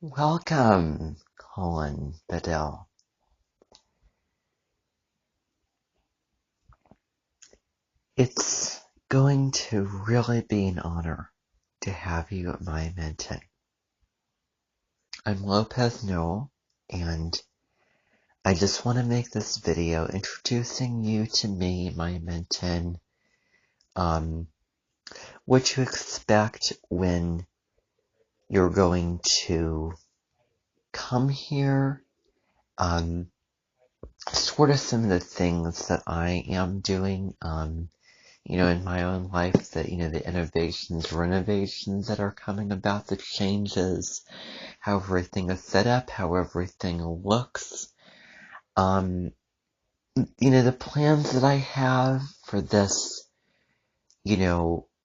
Welcome, Collin, Bedell. It's going to really be an honor to have you at my mentoring. I'm Lopez Noel, and I just want to make this video introducing you to me, my mentor, what to expect when you're going to come here, sort of some of the things that I am doing, in my own life, the innovations, renovations that are coming about, the changes, how everything is set up, how everything looks, the plans that I have for this,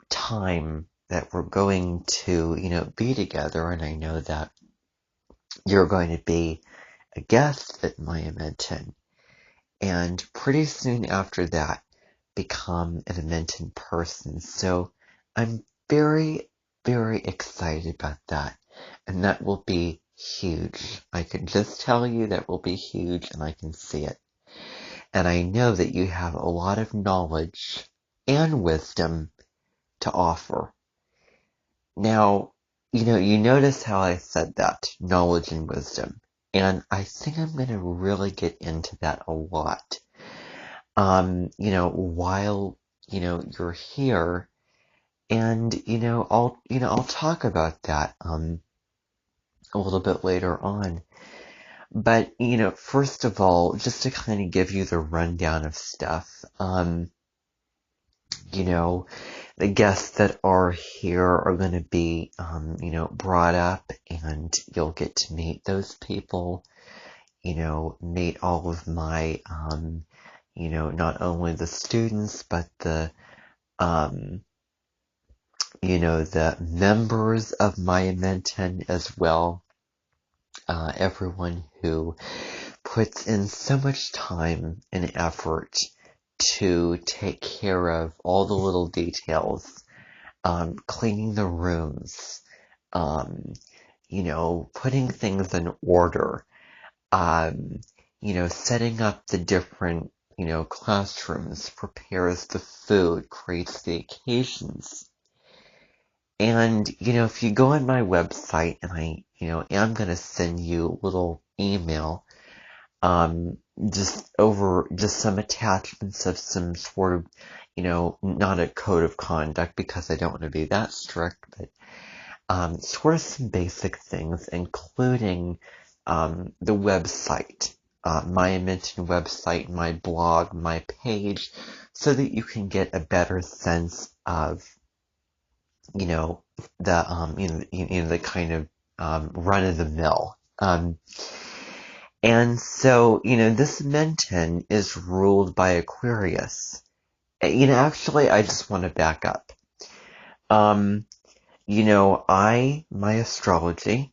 time that we're going to, be together, and I know that you're going to be a guest at my Edmonton, and pretty soon after that, become an Edmonton person. So I'm very, very excited about that. And that will be huge. I can just tell you that will be huge, and I can see it. And I know that you have a lot of knowledge and wisdom to offer. Now, you notice how I said that, knowledge and wisdom. And I think I'm going to really get into that a lot. While, you're here, and, I'll talk about that, a little bit later on. But, first of all, just to kind of give you the rundown of stuff, the guests that are here are going to be, brought up, and you'll get to meet those people, meet all of my, not only the students, but the members of my Menton as well. Everyone who puts in so much time and effort to take care of all the little details, cleaning the rooms, putting things in order, setting up the different, classrooms, prepares the food, creates the occasions. And, if you go on my website, and I, am going to send you a little email, just some attachments of some sort of, not a code of conduct, because I don't want to be that strict, but, sort of some basic things, including, the website, my Menton website, my blog, my page, so that you can get a better sense of, the kind of, run of the mill. And so, this Menton is ruled by Aquarius. Actually, I just want to back up. My astrology,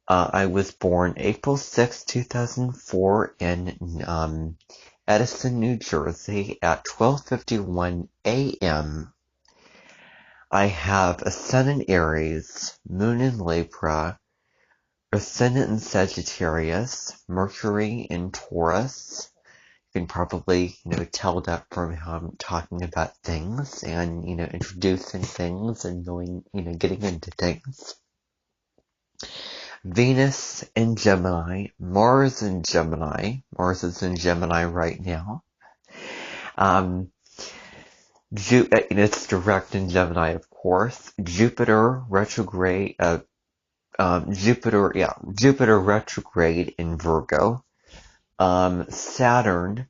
I was born April 6, 2004 in, Edison, New Jersey at 12:51 a.m. I have a sun in Aries, moon in Libra, ascendant in Sagittarius, Mercury in Taurus. You can probably, tell that from how I'm talking about things and, introducing things and going, getting into things. Venus in Gemini, Mars in Gemini. Mars is in Gemini right now. It's direct in Gemini, of course. Jupiter retrograde, Jupiter retrograde in Virgo. Saturn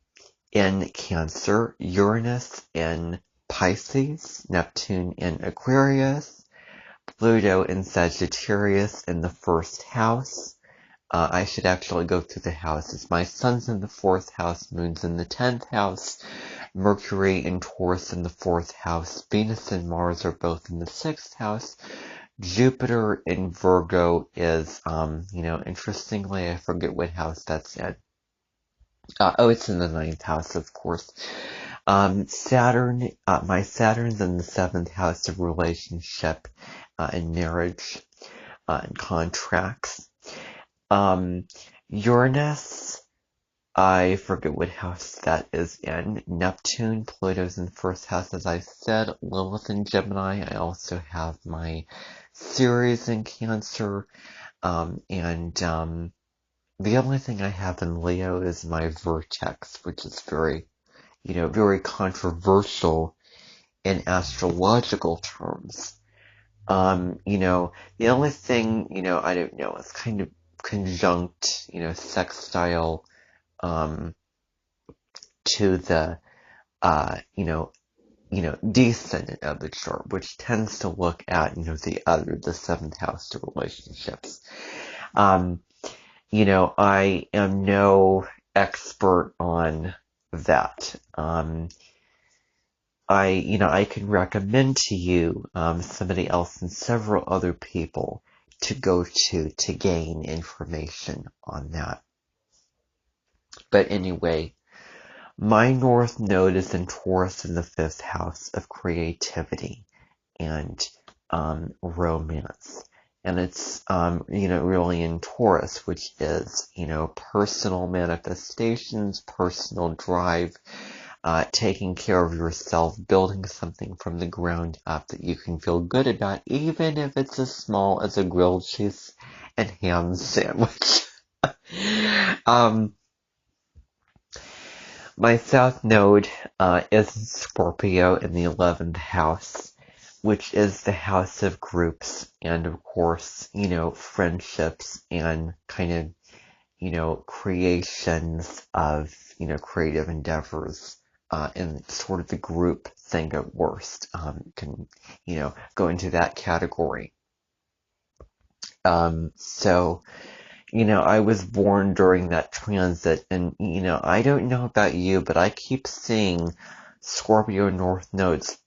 in Cancer, Uranus in Pisces, Neptune in Aquarius, Pluto in Sagittarius in the first house. I should actually go through the houses. My sun's in the 4th house, moon's in the 10th house, Mercury and Taurus in the 4th house, Venus and Mars are both in the 6th house. Jupiter in Virgo is, interestingly, I forget what house that's in. It's in the 9th house, of course. Saturn, my Saturn's in the 7th house of relationship, and marriage, and contracts. Um, Uranus, I forget what house that is in. Neptune, Pluto's in the first house, as I said. Lilith in Gemini. I also have my Ceres in Cancer. And the only thing I have in Leo is my vertex, which is very, very controversial in astrological terms. The only thing, I don't know, it's kind of conjunct, sextile, um, to the, descendant of the chart, which tends to look at, the seventh house to relationships. Um, I am no expert on that. I can recommend to you, somebody else and several other people to go to gain information on that. But anyway, my North Node is in Taurus in the fifth house of creativity and romance. And it's, really in Taurus, which is, personal manifestations, personal drive, taking care of yourself, building something from the ground up that you can feel good about, even if it's as small as a grilled cheese and ham sandwich. My South Node is in Scorpio in the 11th house, which is the house of groups and, of course, friendships and kind of, creations of, creative endeavors, and sort of the group thing at worst, can, go into that category. So, I was born during that transit, and, I don't know about you, but I keep seeing Scorpio North nodes,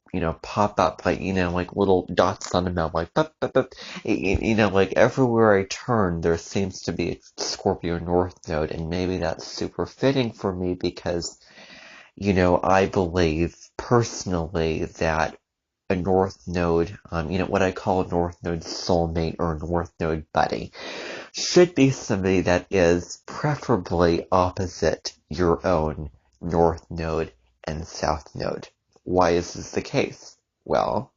pop up, like, like little dots on the map, like, bup, bup, bup. Like everywhere I turn, there seems to be a Scorpio North node, and maybe that's super fitting for me because, I believe personally that a North Node, what I call a North Node soulmate or a North Node buddy, should be somebody that is preferably opposite your own North Node and South Node. Why is this the case? Well,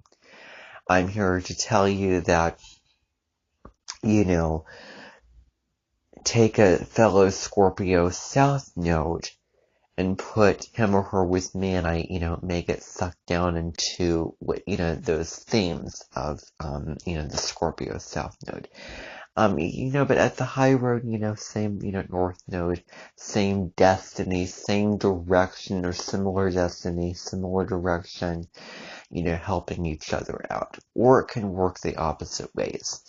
I'm here to tell you that, take a fellow Scorpio South Node and put him or her with me, and I, may get sucked down into what, those themes of, the Scorpio South Node. But at the high road, same, North Node, same destiny, same direction, or similar destiny, similar direction, helping each other out. Or it can work the opposite ways.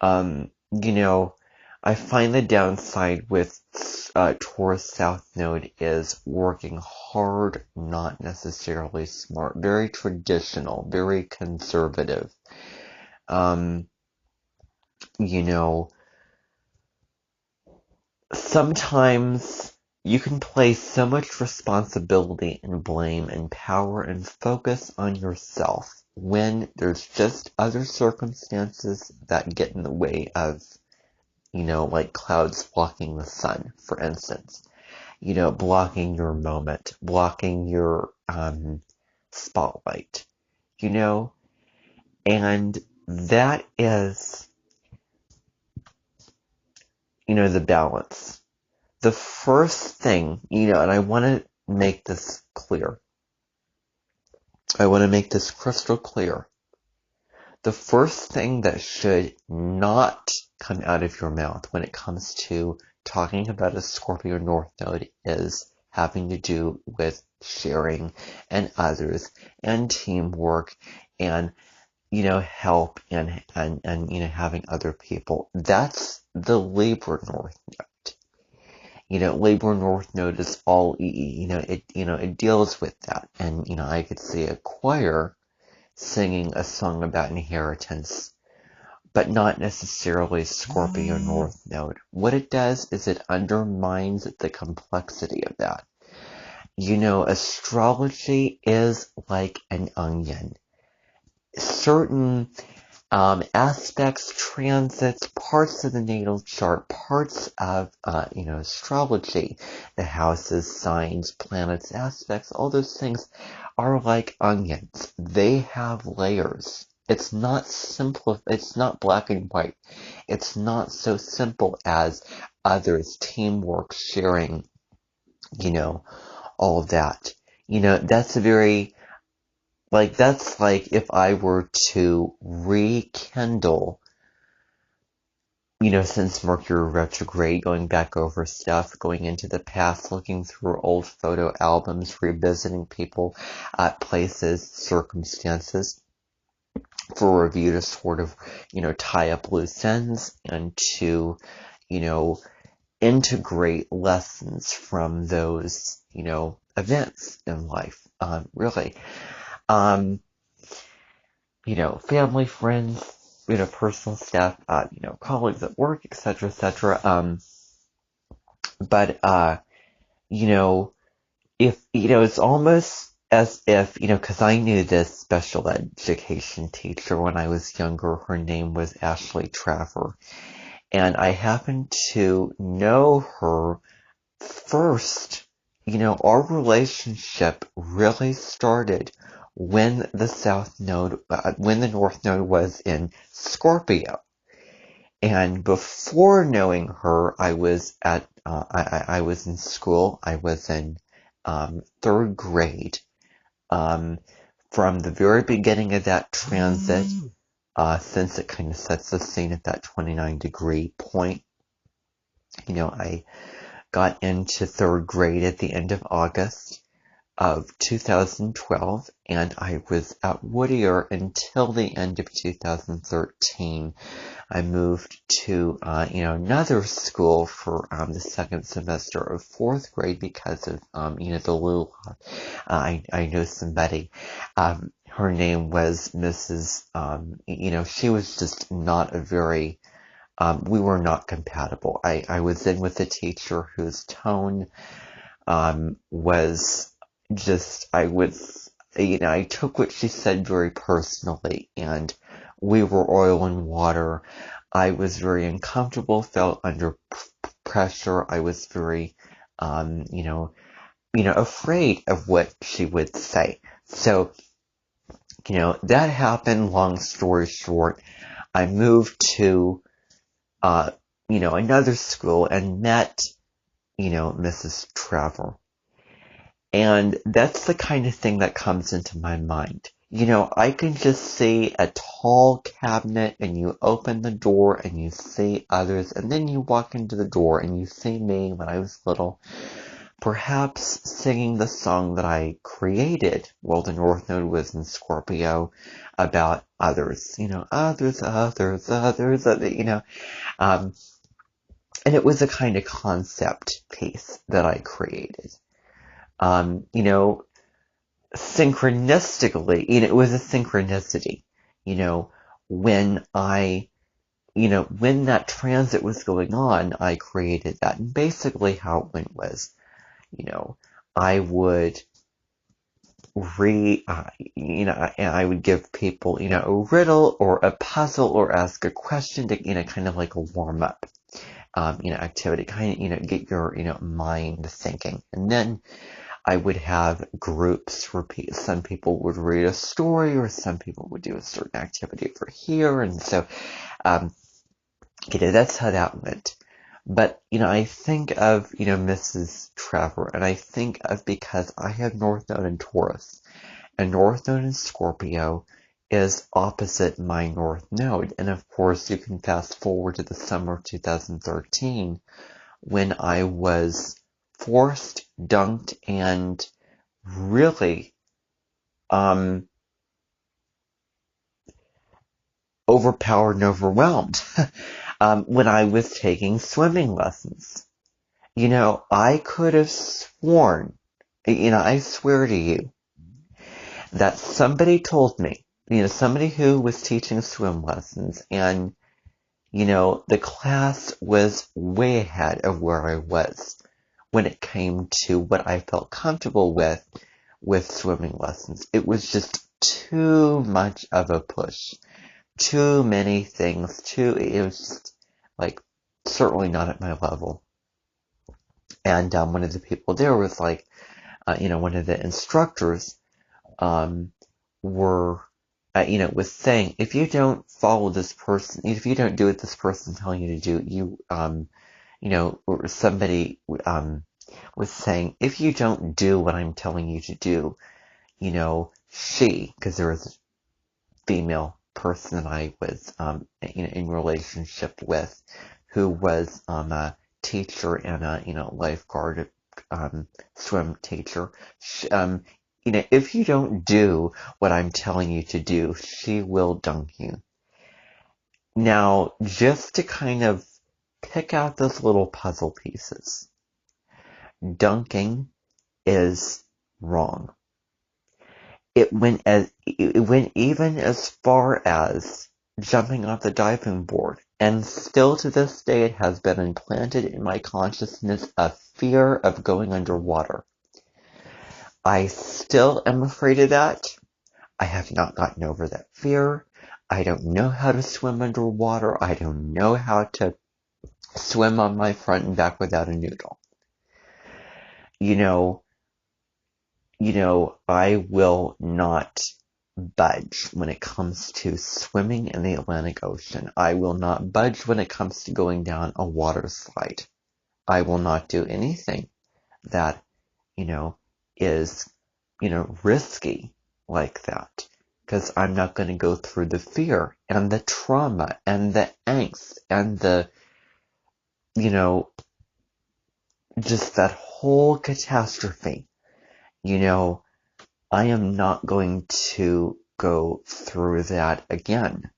I find the downside with Taurus South Node is working hard, not necessarily smart, very traditional, very conservative. Sometimes you can place so much responsibility and blame and power and focus on yourself when there's just other circumstances that get in the way of, like clouds blocking the sun, for instance. Blocking your moment, blocking your spotlight, and that is, the balance. The first thing, and I want to make this clear. I want to make this crystal clear. The first thing that should not come out of your mouth when it comes to talking about a Scorpio North Node is having to do with sharing and others and teamwork and, help and, having other people. That's the Libra North Node. Libra North Node is all, it deals with that. And, I could see a choir singing a song about inheritance, but not necessarily Scorpio North Node. What it does is it undermines the complexity of that. Astrology is like an onion. Certain aspects, transits, parts of the natal chart, parts of, astrology, the houses, signs, planets, aspects, all those things are like onions. They have layers. It's not simple. It's not black and white. It's not so simple as others, teamwork, sharing, all of that. That's a very, that's like if I were to rekindle, since Mercury retrograde, going back over stuff, going into the past, looking through old photo albums, revisiting people, places, circumstances, for review to sort of, tie up loose ends and to, you know, integrate lessons from those, events in life, really. Um, family, friends, personal stuff, colleagues at work, etc., etc. But, if, it's almost as if, because I knew this special education teacher when I was younger. Her name was Ashley Traver. And I happened to know her first. Our relationship really started when when the North Node was in Scorpio. And before knowing her, I was I was in school. I was in third grade. From the very beginning of that transit, since it kind of sets the scene at that 29-degree point, I got into third grade at the end of August of 2012, and I was at Whittier until the end of 2013. I moved to, another school for the second semester of fourth grade because of, the Lula. I know somebody. Her name was Mrs. She was just not a very. We were not compatible. I was in with a teacher whose tone was just. I took what she said very personally, and we were oil and water. I was very uncomfortable, felt under pressure. I was very, afraid of what she would say. So, that happened. Long story short, I moved to, another school and met, Mrs. Trevor. And that's the kind of thing that comes into my mind. I can just see a tall cabinet and you open the door and you see others, and then you walk into the door and you see me when I was little, perhaps singing the song that I created while the North Node was in Scorpio about others, others, and it was a kind of concept piece that I created. Synchronistically, it was a synchronicity, when when that transit was going on, I created that. And basically how it went was, I would I would give people, a riddle or a puzzle or ask a question to, kind of like a warm up, activity, kind of, get your, mind thinking. And then I would have groups repeat. Some people would read a story, or some people would do a certain activity over here. And so, that's how that went. But, I think of, Mrs. Trevor, and I think of, because I have North Node in Taurus, and North Node in Scorpio is opposite my North Node. And of course, you can fast forward to the summer of 2013, when I was forced, dunked, and really overpowered and overwhelmed when I was taking swimming lessons. I could have sworn, I swear to you, that somebody told me, somebody who was teaching swim lessons, and, the class was way ahead of where I was when it came to what I felt comfortable with swimming lessons. It was just too much of a push. too many things, it was just, like, certainly not at my level. And one of the people there was like, one of the instructors were, was saying, if you don't follow this person, if you don't do what this person's telling you to do, or somebody was saying, if you don't do what I'm telling you to do, because there was a female person that I was, in relationship with, who was a teacher and a lifeguard, swim teacher. If you don't do what I'm telling you to do, she will dunk you. Now, just to kind of pick out those little puzzle pieces, dunking is wrong. It went even as far as jumping off the diving board, and still to this day it has been implanted in my consciousness a fear of going underwater. I still am afraid of that. I have not gotten over that fear. I don't know how to swim underwater. I don't know how to swim on my front and back without a noodle. I will not budge when it comes to swimming in the Atlantic Ocean. I will not budge when it comes to going down a water slide. I will not do anything that, is, risky like that. Because I'm not going to go through the fear and the trauma and the angst and the, just that whole catastrophe. I am not going to go through that again.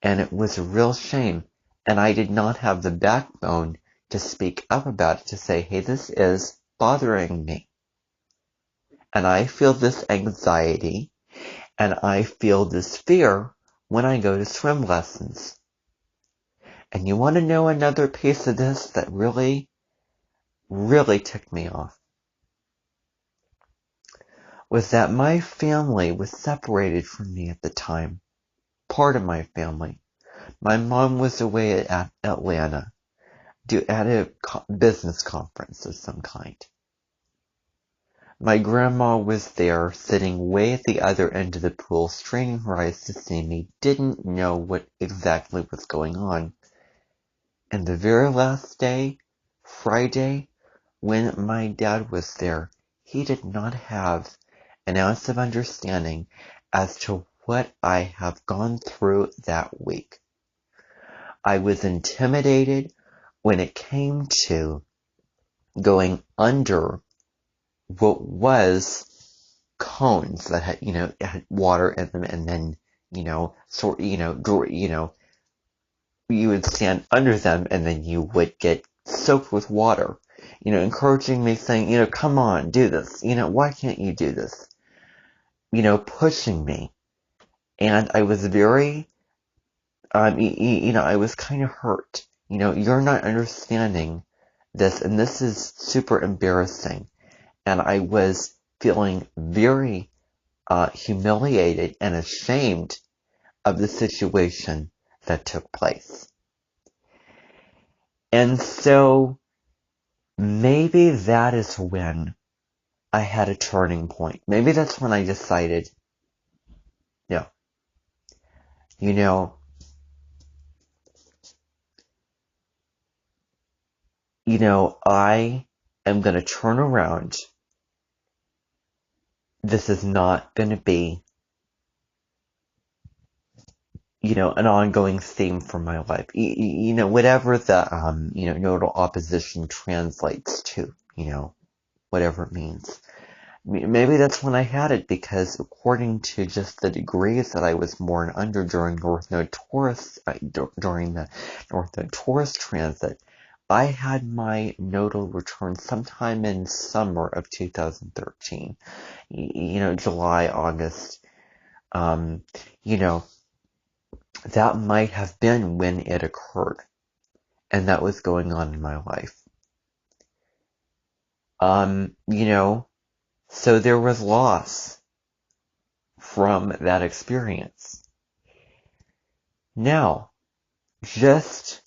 And it was a real shame. And I did not have the backbone to speak up about it, to say, hey, this is bothering me. And I feel this anxiety and I feel this fear when I go to swim lessons. And you want to know another piece of this that really, really ticked me off? Was that my family was separated from me at the time. Part of my family. My mom was away at Atlanta at a business conference of some kind. My grandma was there, sitting way at the other end of the pool, straining her eyes to see me, didn't know what exactly was going on. And the very last day, Friday, when my dad was there, he did not have an ounce of understanding as to what I have gone through that week. I was intimidated when it came to going under what was cones that had water in them, and then, you would stand under them and then you would get soaked with water, encouraging me, saying, come on, do this, why can't you do this? Pushing me. And I was very, I was kind of hurt. You're not understanding this, and this is super embarrassing. And I was feeling very humiliated and ashamed of the situation that took place. And so maybe that is when I had a turning point. Maybe that's when I decided, no, I am going to turn around. This is not going to be, an ongoing theme for my life. Whatever the, nodal opposition translates to, whatever it means. Maybe that's when I had it, because according to just the degrees that I was born under during during the North Node Taurus transit, I had my nodal return sometime in summer of 2013. July, August. That might have been when it occurred, and that was going on in my life. So there was loss from that experience. Now, just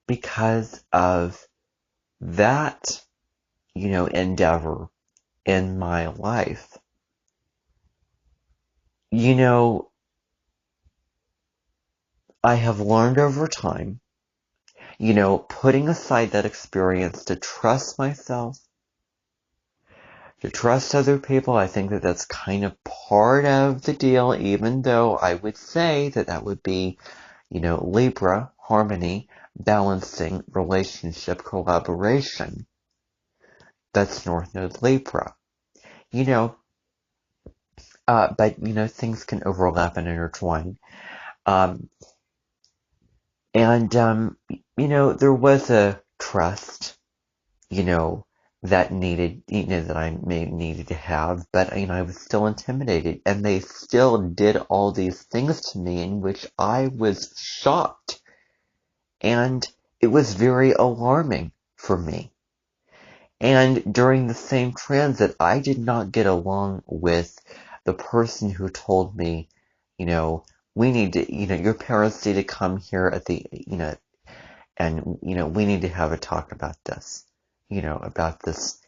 because of that, endeavor in my life, I have learned over time, putting aside that experience to trust myself, to trust other people. I think that that's kind of part of the deal, even though I would say that that would be, Libra, harmony, balancing, relationship, collaboration. That's North Node Libra. You know, but, things can overlap and intertwine. Um, and there was a trust, you know, that needed, that I may needed to have, but, I was still intimidated, and they still did all these things to me in which I was shocked, and it was very alarming for me. And during the same transit, I did not get along with the person who told me, we need to, your parents need to come here at the, and, we need to have a talk about this, about this,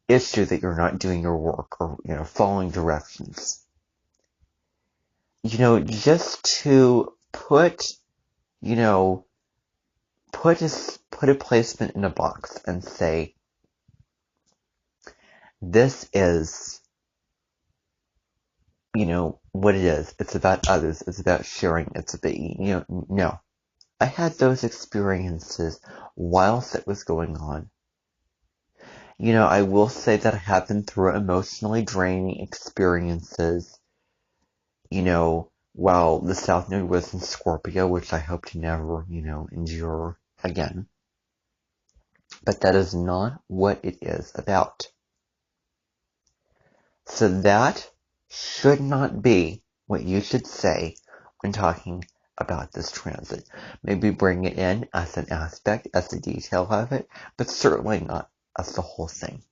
issue that you're not doing your work or, following directions. Just to put, put a placement in a box and say, this is, what it is. It's about others. It's about sharing. It's about, no. I had those experiences whilst it was going on. I will say that I have been through emotionally draining experiences, while the South Node was in Scorpio, which I hope to never, endure again. But that is not what it is about. So that should not be what you should say when talking about this transit. Maybe bring it in as an aspect, as a detail of it, but certainly not as the whole thing.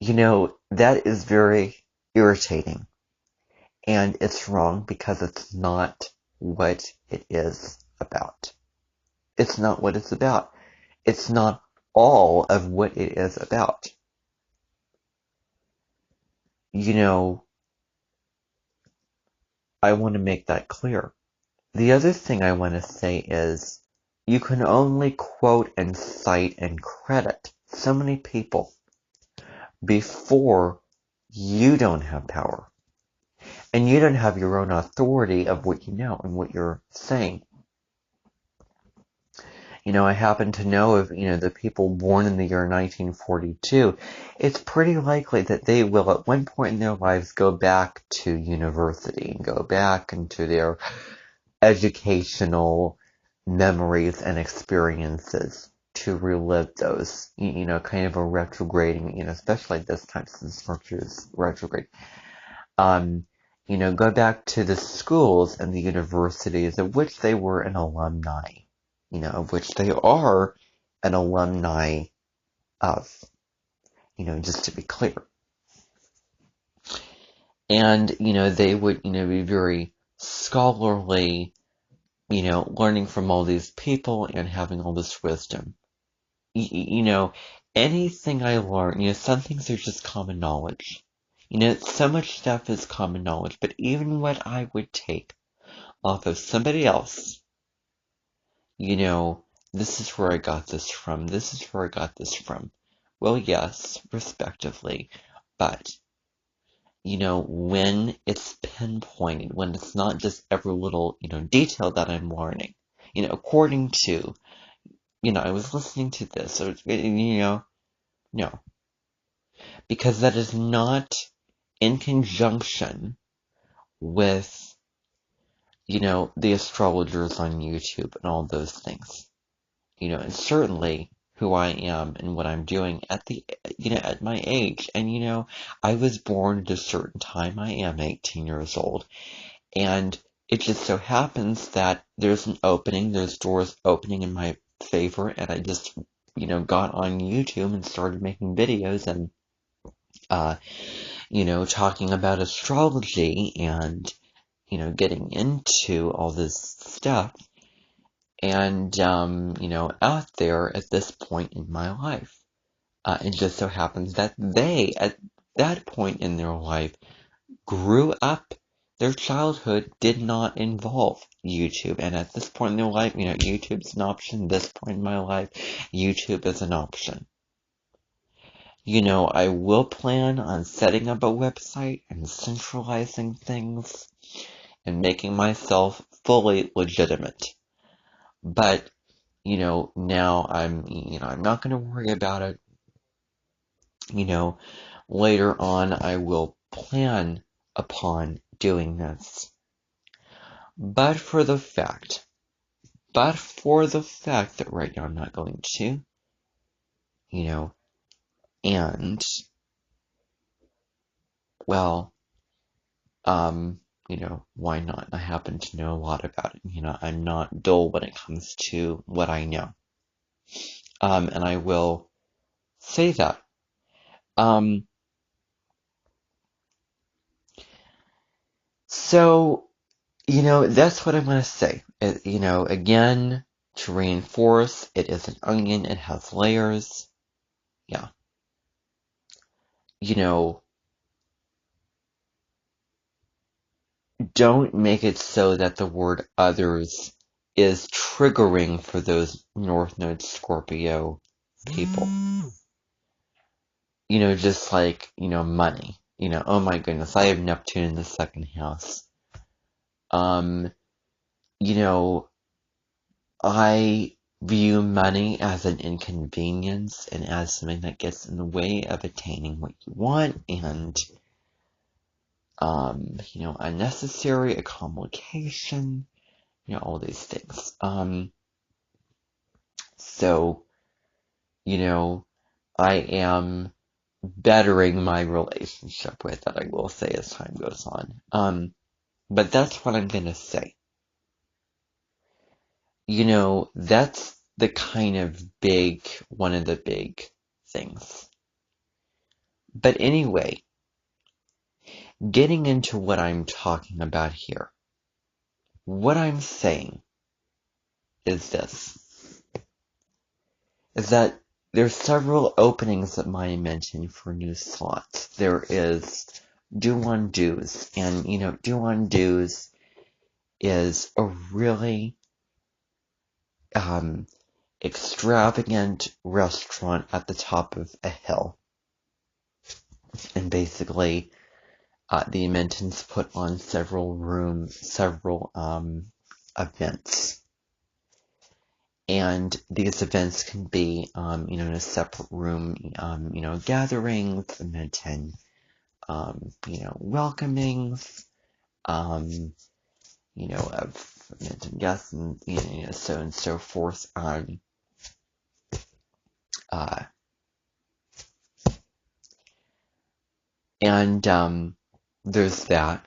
That is very irritating. And it's wrong because it's not what it is about. It's not what it's about. It's not all of what it is about. I want to make that clear. The other thing I want to say is, you can only quote and cite and credit so many people before you don't have power. And you don't have your own authority of what you know and what you're saying. I happen to know of, the people born in the year 1942. It's pretty likely that they will at one point in their lives go back to university and go back into their educational memories and experiences to relive those, kind of a retrograding, especially this time since Mercury is retrograde. Go back to the schools and the universities of which they were an alumni, of which they are an alumni of, just to be clear. And, they would, be very scholarly, learning from all these people and having all this wisdom. Anything I learn, some things are just common knowledge. So much stuff is common knowledge, but even what I would take off of somebody else, this is where I got this from, this is where I got this from. Well, yes, respectively, but, when it's pinpointed, when it's not just every little, detail that I'm learning, according to, I was listening to this, or, no. Because that is not in conjunction with, the astrologers on YouTube and all those things. And certainly who I am and what I'm doing at at my age. And, I was born at a certain time. I am 18 years old. And it just so happens that there's doors opening in my favor, and I just, got on YouTube and started making videos and, talking about astrology and, getting into all this stuff and, out there at this point in my life. It just so happens that they, at that point in their life, grew up. Their childhood did not involve YouTube. And at this point in their life, YouTube's an option. This point in my life, YouTube is an option. I will plan on setting up a website and centralizing things and making myself fully legitimate. But, now I'm not going to worry about it. Later on I will plan upon doing this. But for the fact that right now I'm not going to, and, well, why not? I happen to know a lot about it. I'm not dull when it comes to what I know. And I will say that. So, that's what I'm going to say. Again, to reinforce, it is an onion, it has layers. Yeah. Don't make it so that the word others is triggering for those North Node Scorpio people. Just like, money. Oh my goodness, I have Neptune in the second house. I view money as an inconvenience and as something that gets in the way of attaining what you want and, unnecessary, a complication, all these things. So, I am bettering my relationship with it, I will say, as time goes on. But that's what I'm gonna say. That's the kind of one of the big things. But anyway, getting into what I'm talking about here. What I'm saying is this. Is that there's several openings that Maya mentioned for new slots. There is do-on-dos, and, do-on-dos is a really extravagant restaurant at the top of a hill. And basically, the Mentons put on several events. And these events can be, in a separate room, gatherings, Menton, welcomings, of Menton guests, and, so and so forth. There's that.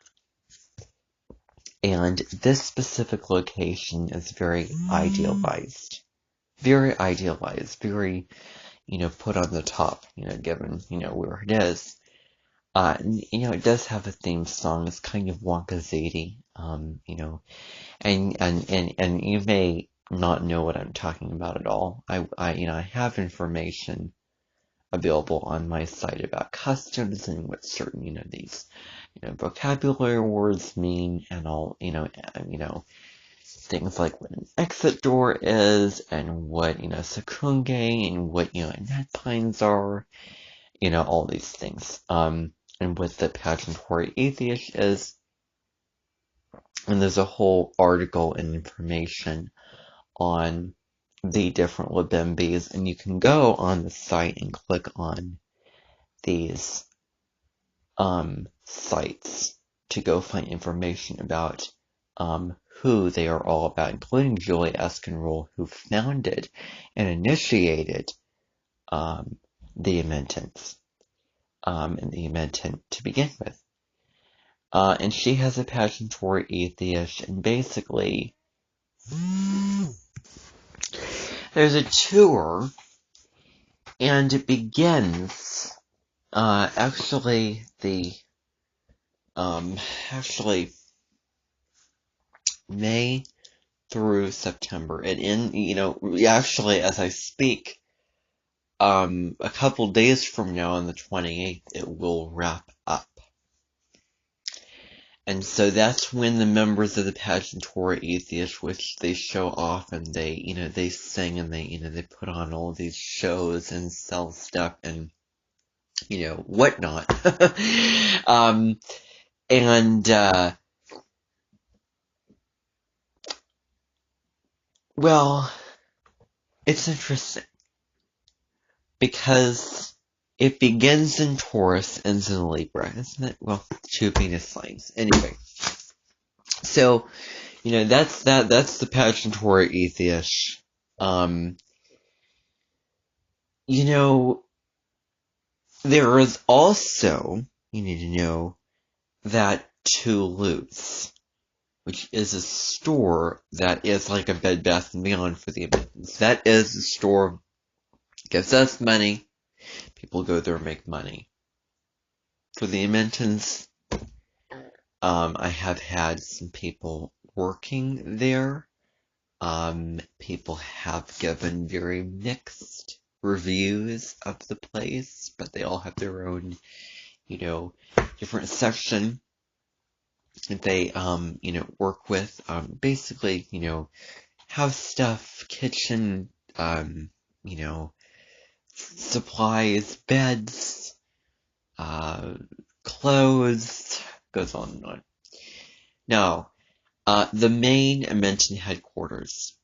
And this specific location is very idealized. Very idealized. Very, put on the top, given, where it is. It does have a theme song. It's kind of Wonka-Zady, and you may not know what I'm talking about at all. I have information available on my site about customs and what certain, these, vocabulary words mean, and all, things like what an exit door is, and what, secunge, and what, net pines are, all these things. And what the pageantary atheist is. And there's a whole article and information on the different Labimbis, and you can go on the site and click on these sites to go find information about who they are all about, including Julie Eskenroll, who founded and initiated the Mentons, and the Menton to begin with. And she has a passion for atheist, and basically there's a tour, and it begins, May through September. And actually, as I speak, a couple days from now on the 28th, it will wrap up. And so that's when the members of the pageantry atheists, which they show off and they sing and they put on all these shows and sell stuff and, whatnot. And, well, it's interesting because it begins in Taurus, ends in Libra, isn't it? Well, two Venus signs. Anyway, so, that's the pageantry atheist. There is also, you need to know, that Toulouse, which is a store that is like a Bed Bath & Beyond for the Americans. That is a store, gives us money, people go there and make money. For the Americans, I have had some people working there. People have given very mixed reviews of the place, but they all have their own, different section that they, work with. Basically, house stuff, kitchen, supplies, beds, clothes, goes on and on. Now, the main Amenton headquarters.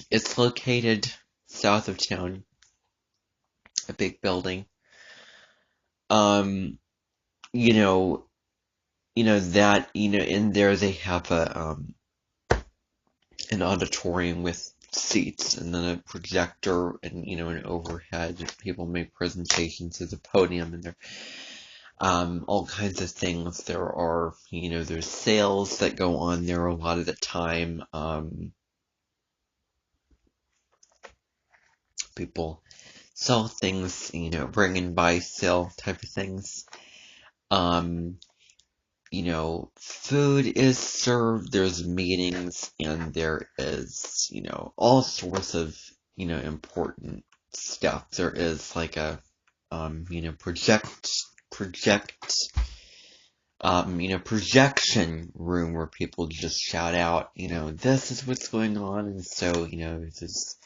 It's located south of town, a big building. In there they have an auditorium with seats and then a projector and, an overhead. People make presentations. There's a podium and there all kinds of things. There are, there's sales that go on there a lot of the time. People sell things, bring and buy, sell type of things. Food is served, there's meetings, and there is, all sorts of, important stuff. There is like a, projection room where people just shout out, this is what's going on, and so, this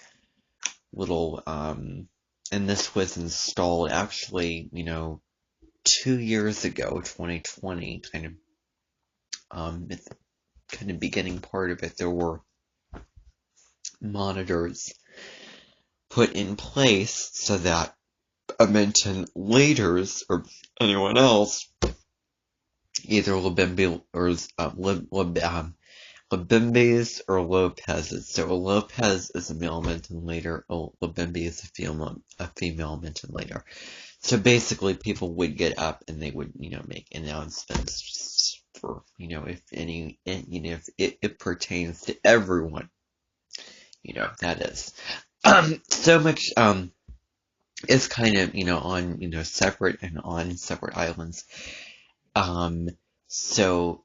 little, and this was installed actually, 2 years ago, 2020, it's kind of beginning part of it, there were monitors put in place so that Amenton leaders or anyone else, either Labimbis or Lopez's. So a Lopez is a male Amenton leader, a Labimbi is a female Amenton leader. So basically, people would get up and they would, make announcements for, if any, if it pertains to everyone, that is. So much, is kind of, on, separate and on separate islands. So,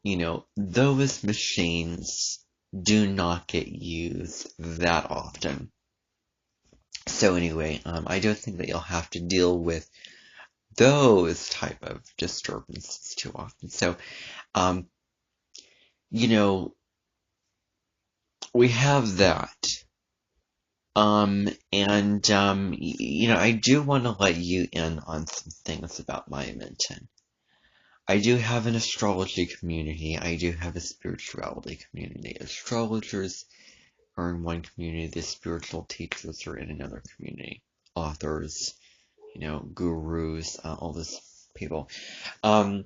those machines do not get used that often. So anyway, I don't think that you'll have to deal with those type of disturbances too often. So, we have that. I do want to let you in on some things about my Amenton. I do have an astrology community. I do have a spirituality community. Astrologers are in one community. The spiritual teachers are in another community. Authors, gurus, all these people. At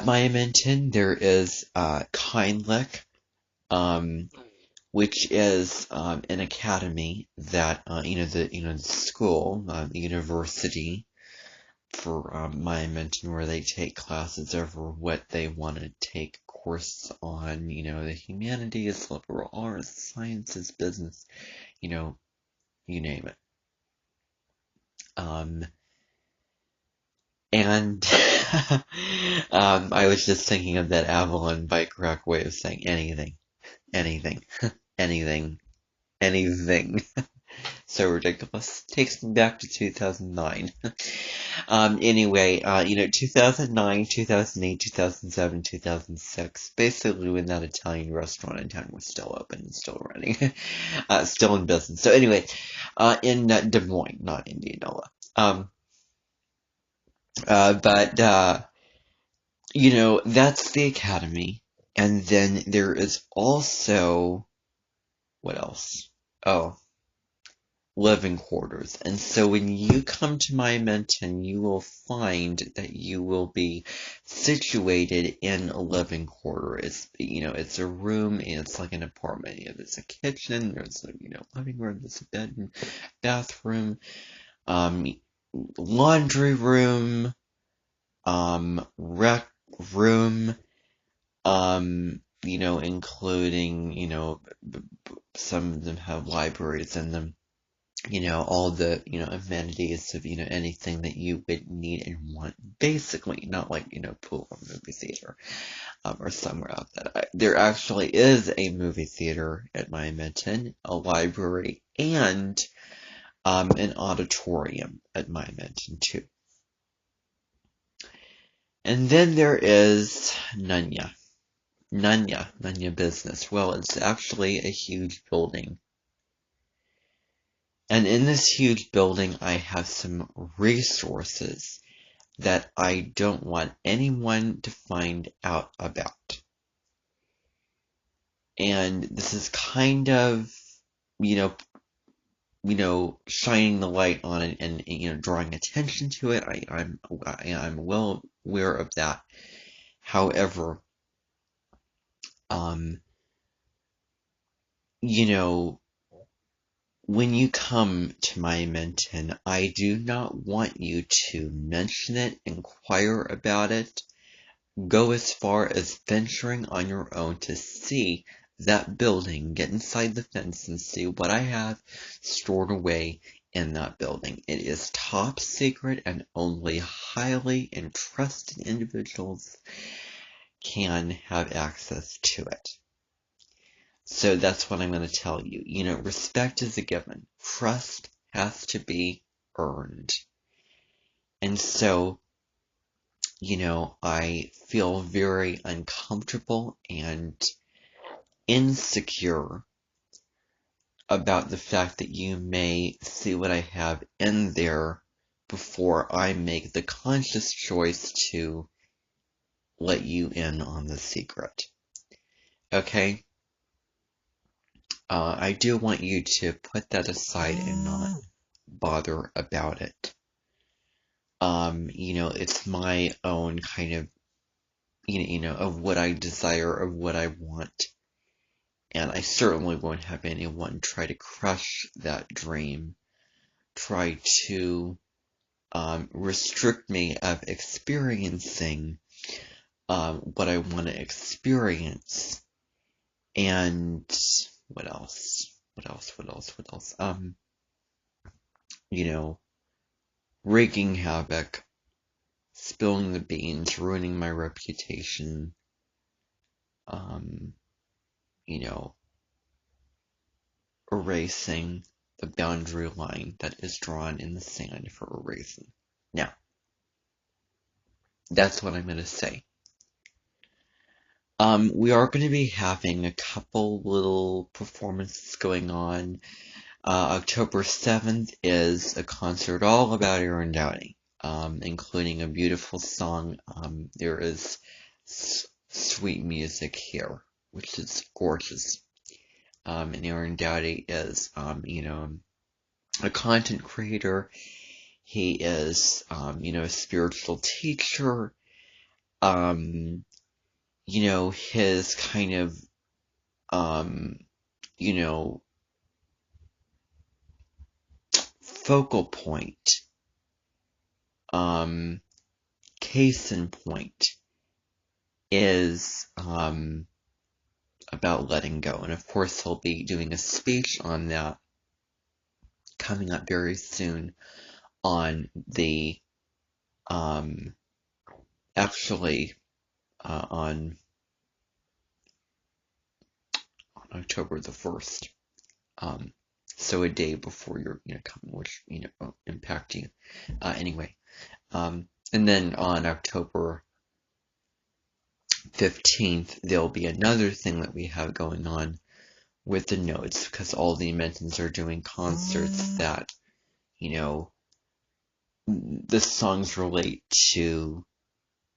my Amenton, there is Collin, which is an academy that the school, the university for my Amenton, where they take classes over what they want to take courses on, the humanities, liberal arts, sciences, business, you name it. And I was just thinking of that Avalon bike rack way of saying anything, anything, anything, anything. So ridiculous. Takes me back to 2009. Anyway, 2009, 2008, 2007, 2006, basically when that Italian restaurant in town was still open and still running, still in business. So anyway, in Des Moines, not Indianola. But that's the academy. And then there is also, what else? Oh, living quarters. And so when you come to my Menton, you will find that you will be situated in a living quarter. It's a room and it's like an apartment. There's a kitchen, there's a, living room, there's a bed and bathroom, um, laundry room, rec room, including, some of them have libraries in them. All the, amenities of, anything that you would need and want, basically, not like, pool or movie theater, or somewhere out there. There actually is a movie theater at my Menton, a library, and, an auditorium at my Menton, too. And then there is Nunya Business. Well, it's actually a huge building. And in this huge building, I have some resources that I don't want anyone to find out about. And this is kind of, shining the light on it and drawing attention to it. I'm well aware of that. However, when you come to my Menton, I do not want you to mention it, inquire about it, go as far as venturing on your own to see that building, get inside the fence and see what I have stored away in that building. It is top secret and only highly entrusted individuals can have access to it. So that's what I'm going to tell you. Respect is a given. Trust has to be earned. And so, I feel very uncomfortable and insecure about the fact that you may see what I have in there before I make the conscious choice to let you in on the secret. Okay? I do want you to put that aside and not bother about it. It's my own kind of, of what I desire, of what I want. And I certainly won't have anyone try to crush that dream, try to restrict me of experiencing what I want to experience. And what else? Wreaking havoc, spilling the beans, ruining my reputation, erasing the boundary line that is drawn in the sand for erasing. Now, that's what I'm going to say. We are going to be having a couple little performances going on. October 7th is a concert all about Aaron Downey, including a beautiful song. There is sweet music here, which is gorgeous. And Aaron Dowdy is, a content creator. He is, a spiritual teacher. His kind of, focal point, case in point, is, about letting go. And of course, he'll be doing a speech on that coming up very soon on the actually on October the 1st. So a day before you're, coming, which, won't impact you. Anyway, and then on October 15th, there'll be another thing that we have going on with the nodes, because all the Mentons are doing concerts that, the songs relate to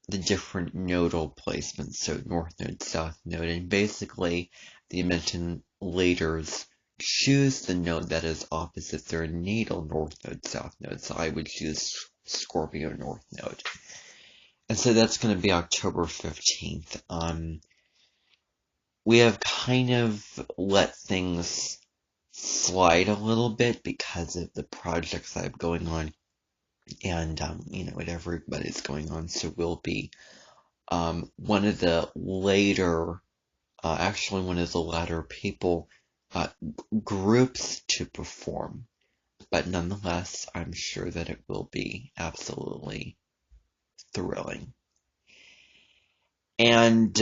the different nodal placements, so North Node, South Node, and basically the Menton leaders choose the node that is opposite their natal North Node, South Node, so I would choose Scorpio North Node. And so that's going to be October 15th. We have kind of let things slide a little bit because of the projects I have going on and, what everybody's going on. So we'll be one of the later, actually one of the latter people, groups to perform. But nonetheless, I'm sure that it will be absolutely thrilling. And,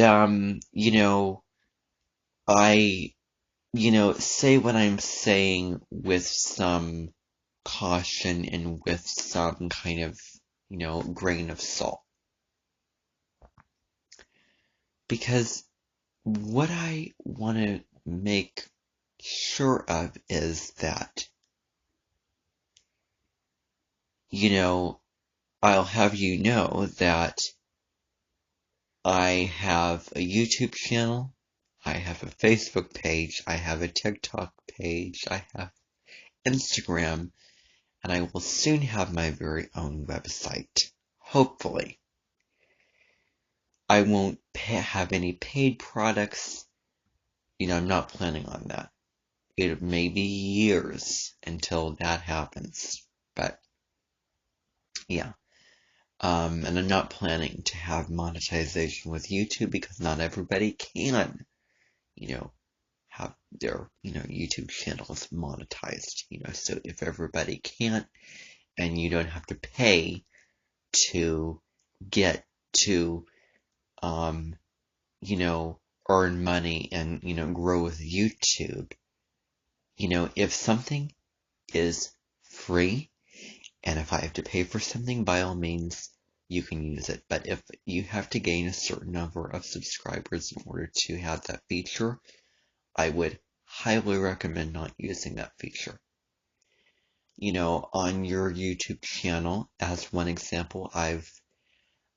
I, say what I'm saying with some caution and with some kind of, grain of salt. Because what I want to make sure of is that, I'll have you know that I have a YouTube channel, I have a Facebook page, I have a TikTok page, I have Instagram, and I will soon have my very own website. Hopefully. I won't have any paid products. I'm not planning on that. It may be years until that happens. But, yeah. And I'm not planning to have monetization with YouTube because not everybody can, have their, YouTube channels monetized, So if everybody can't, and you don't have to pay to get to, earn money and, grow with YouTube, if something is free, and if I have to pay for something, by all means, you can use it. But if you have to gain a certain number of subscribers in order to have that feature, I would highly recommend not using that feature. On your YouTube channel, as one example, I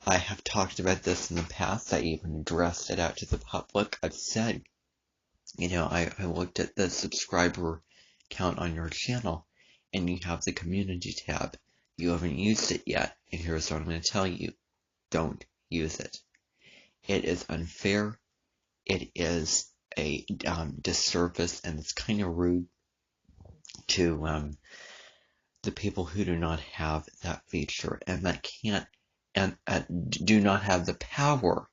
have talked about this in the past. I even addressed it out to the public. I've said, I looked at the subscriber count on your channel, and you have the community tab. You haven't used it yet, and here's what I'm going to tell you. Don't use it. It is unfair. It is a disservice, and it's kind of rude to the people who do not have that feature and that can't and do not have the power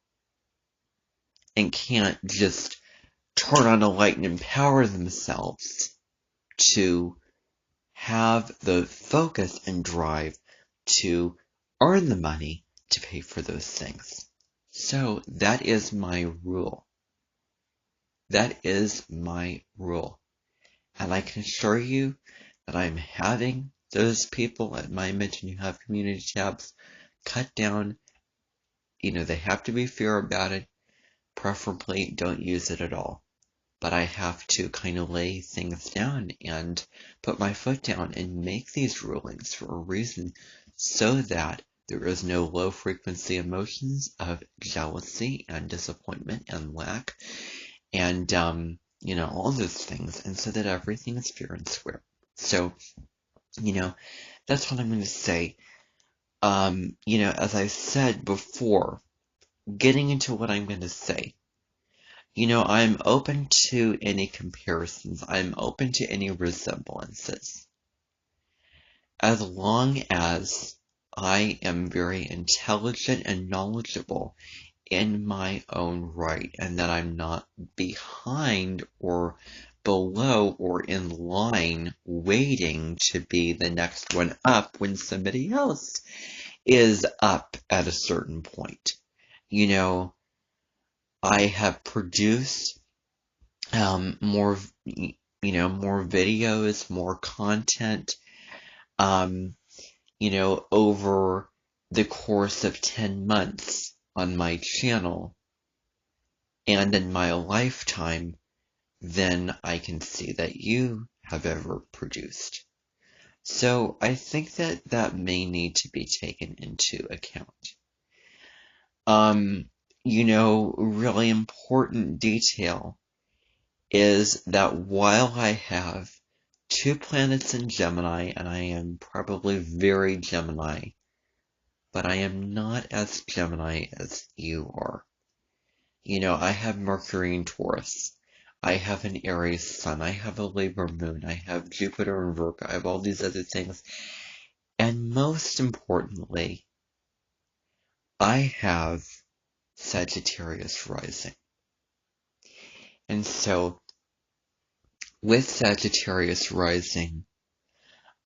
and can't just turn on a light and empower themselves to have the focus and drive to earn the money to pay for those things. So that is my rule. That is my rule. And I can assure you that I'm having those people at my Mention You Have community tabs cut down. They have to be fair about it. Preferably don't use it at all. But I have to kind of lay things down and put my foot down and make these rulings for a reason so that there is no low frequency emotions of jealousy and disappointment and lack and, all those things, and so that everything is fair and square. So, that's what I'm going to say. As I said before, getting into what I'm going to say, I'm open to any comparisons. I'm open to any resemblances. As long as I am very intelligent and knowledgeable in my own right, and that I'm not behind or below or in line waiting to be the next one up when somebody else is up at a certain point. You know, I have produced more, more videos, more content, um, over the course of 10 months on my channel and in my lifetime than I can see that you have ever produced. So I think that that may need to be taken into account. Really important detail is that while I have 2 planets in Gemini, and I am probably very Gemini, but I am not as Gemini as you are. I have Mercury in Taurus. I have an Aries sun. I have a Libra moon. I have Jupiter in Virgo. I have all these other things. And most importantly, I have Sagittarius rising. And so, with Sagittarius rising,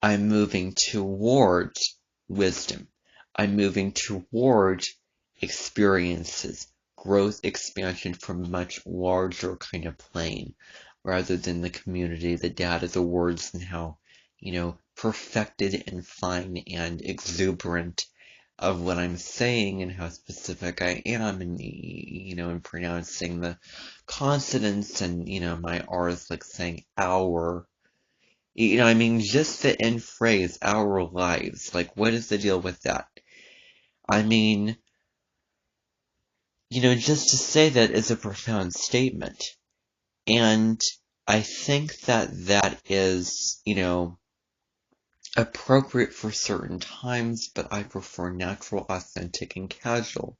I'm moving towards wisdom. I'm moving towards experiences, growth, expansion from a much larger kind of plane, rather than the community, the data, the words, and how, perfected and fine and exuberant of what I'm saying and how specific I am, and, in pronouncing the consonants, and, my R is like saying our. Just the end phrase, our lives. Like, what is the deal with that? Just to say that is a profound statement. And I think that that is, appropriate for certain times, but I prefer natural, authentic, and casual,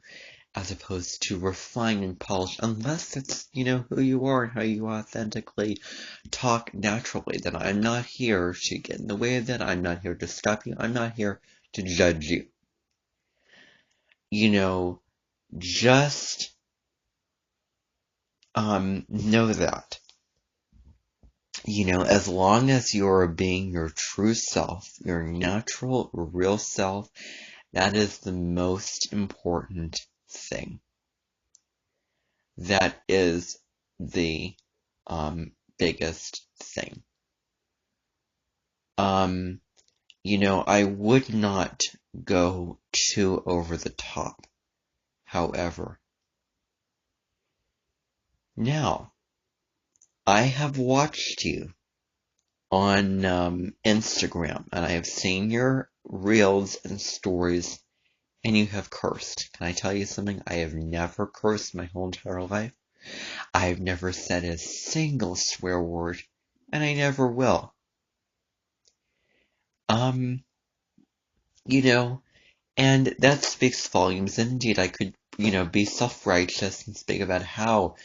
as opposed to refined and polished, unless that's, who you are and how you authentically talk naturally. Then I'm not here to get in the way of that. I'm not here to stop you. I'm not here to judge you. Just know that. As long as you're being your true self, your natural, real self, that is the most important thing. That is the biggest thing. I would not go too over the top, however. Now, I have watched you on Instagram, and I have seen your reels and stories, and you have cursed. Can I tell you something? I have never cursed my whole entire life. I have never said a single swear word, and I never will. And that speaks volumes. Indeed, I could, be self-righteous and speak about how,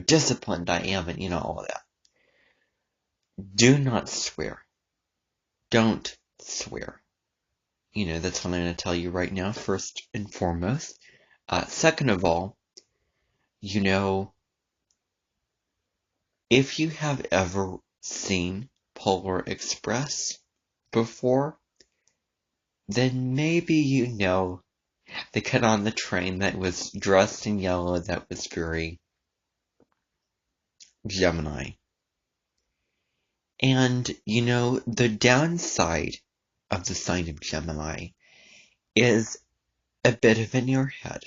disciplined I am and, all of that. Do not swear. Don't swear. That's what I'm going to tell you right now, first and foremost. Second of all, if you have ever seen Polar Express before, then maybe you know the kid on the train that was dressed in yellow that was very Gemini. And, the downside of the sign of Gemini is a bit of an airhead.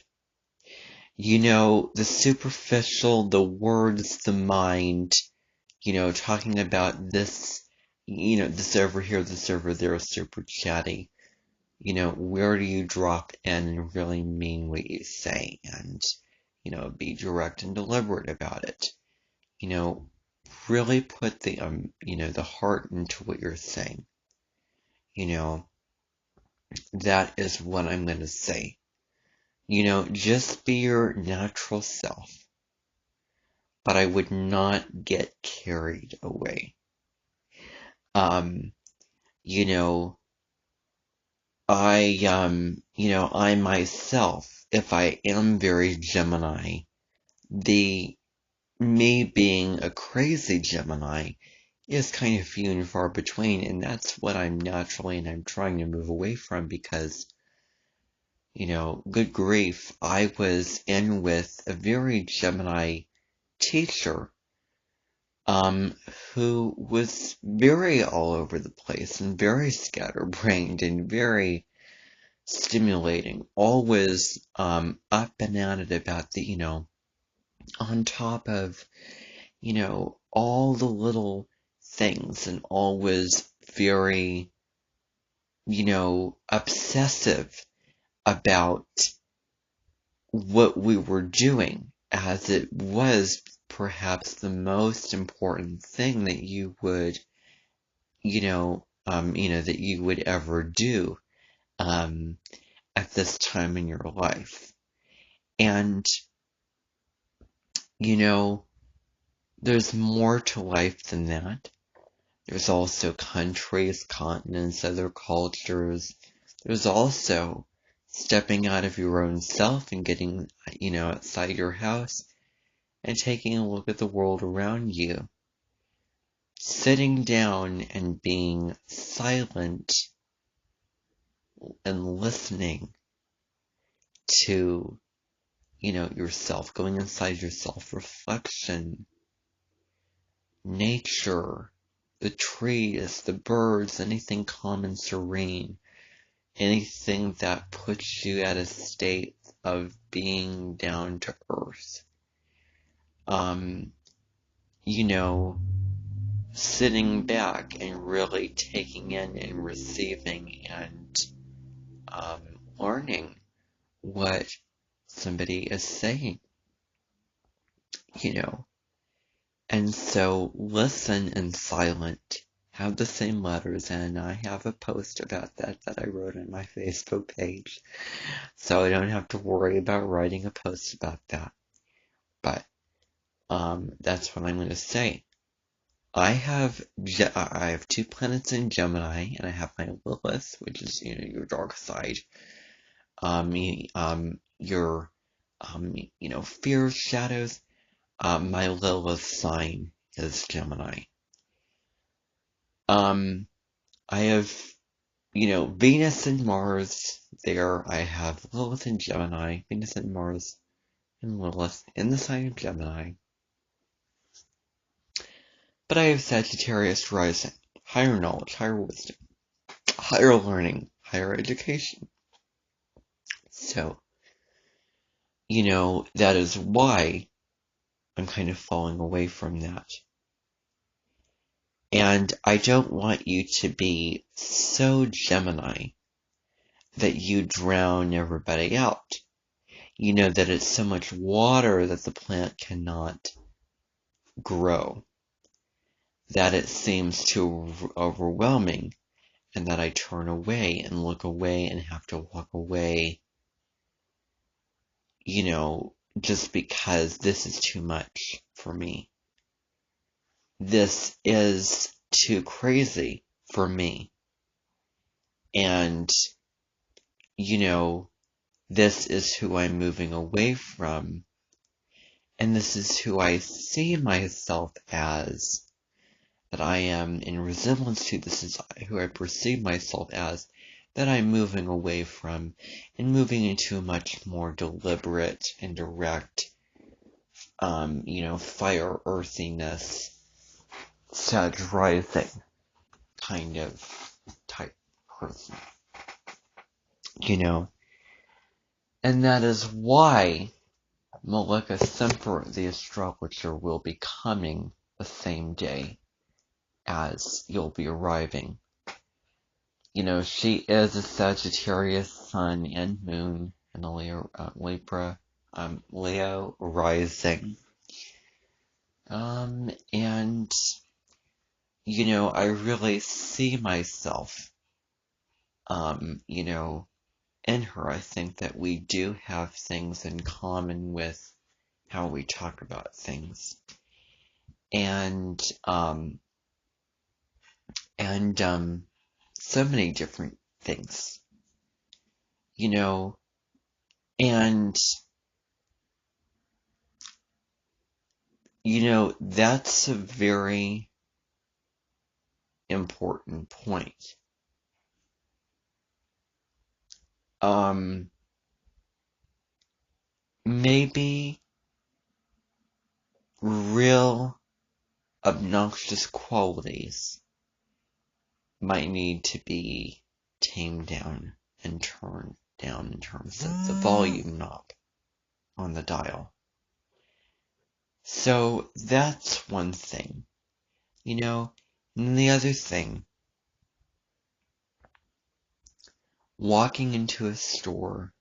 The superficial, the words, the mind, talking about this, this over here, this over there, super chatty. Where do you drop in and really mean what you say and, be direct and deliberate about it? Really put the, the heart into what you're saying. That is what I'm going to say. Just be your natural self. But I would not get carried away. I myself, if I am very Gemini, me being a crazy Gemini is kind of few and far between, and that's what I'm naturally and I'm trying to move away from, because good grief, I was in with a very Gemini teacher, who was very all over the place and very scatterbrained and very stimulating, always, up and at it about on top of, all the little things, and always very, obsessive about what we were doing, as it was perhaps the most important thing that you would, that you would ever do, um, at this time in your life. And, there's more to life than that. There's also countries, continents, other cultures. There's also stepping out of your own self and getting, outside your house and taking a look at the world around you. Sitting down and being silent and listening to, yourself, going inside yourself, reflection, nature, the trees, the birds, anything calm and serene, anything that puts you at a state of being down to earth. Sitting back and really taking in and receiving and learning what somebody is saying, And so listen in silent, have the same letters, and I have a post about that I wrote on my Facebook page, so I don't have to worry about writing a post about that. But that's what I'm going to say. I have 2 planets in Gemini, and I have my Lilith, which is your dark side. Your fears, shadows. My Lilith sign is Gemini. I have, Venus and Mars there. I have Lilith and Gemini, Venus and Mars and Lilith in the sign of Gemini. But I have Sagittarius rising, higher knowledge, higher wisdom, higher learning, higher education. So, that is why I'm kind of falling away from that. And I don't want you to be so Gemini that you drown everybody out. That it's so much water that the plant cannot grow, that it seems too overwhelming, and that I turn away and look away and have to walk away, just because this is too much for me. This is too crazy for me. And, this is who I'm moving away from. And this is who I see myself as, that I am in resemblance to. This is who I perceive myself as, that I'm moving away from, and moving into a much more deliberate and direct, fire earthiness, Sag rising kind of type person. And that is why Malika Semper, the astrologer, will be coming the same day as you'll be arriving. She is a Sagittarius sun and moon, and a Leo rising. And, I really see myself, in her. I think that we do have things in common with how we talk about things. And so many different things, and, that's a very important point. maybe real obnoxious qualities might need to be tamed down and turned down in terms of the volume knob on the dial. So that's one thing, and then the other thing, walking into a store,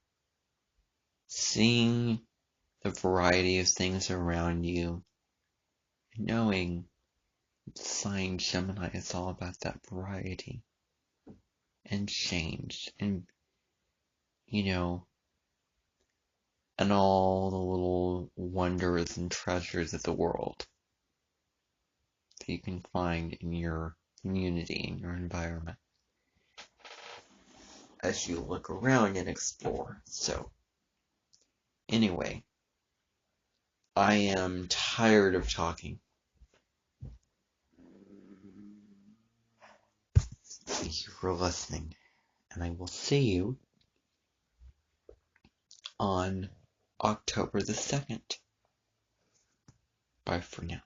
seeing the variety of things around you, knowing Sign Gemini is all about that variety and change and, and all the little wonders and treasures of the world that you can find in your community, in your environment, as you look around and explore. So, anyway, I am tired of talking. Thank you for listening, and I will see you on October the 2nd. Bye for now.